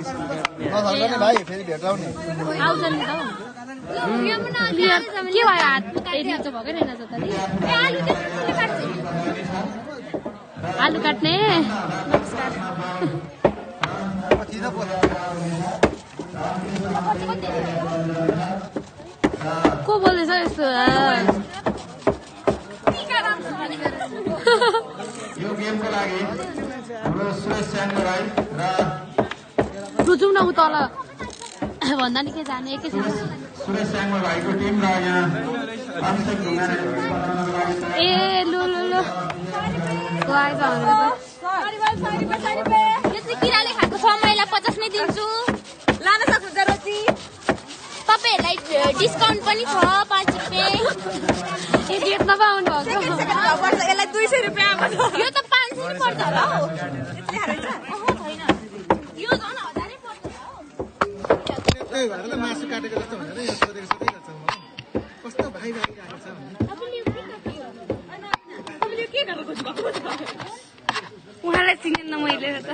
नसर्कने भाइ फेरि भेट्लाउने आउँछ नि त के भयो हात निचो भएकै रहेन त आलु काट्ने को बोल्दैछ यस्तो यो गेमको लागि हाम्रो सुरेश च्याङ्गो राई र रुजौँ न उ तल भन्दा नि के जाने एकैछिन सुरेश च्याङ्गो भाइको टिम र यहाँ अभिषेक ढुङ्गाने ए लु लु लु आइज हाम्रो त यो चाहिँ किराले खाएको छ मैले 50 नै दिन्छु लान सक्नुहुन्छ रोजी तपाईहरुलाई डिस्काउन्ट पनि छ 5 रुपैयाँ ए बेच्न पो आउनु भएको यसलाई 200 रुपैयाँ यो त 500 पर्छ होला हौ यति हाल्छ छैन यो झन् 1000 पर्छ त्यही भएर मासु काटेको जस्तो भनेर यो सोधेको सोधिरहेछ मलाई कस्तो भाइ भाइ आएको छ तपाईले के गर्नु खोज्नुभएको उहाँलाई चिनेन मैले त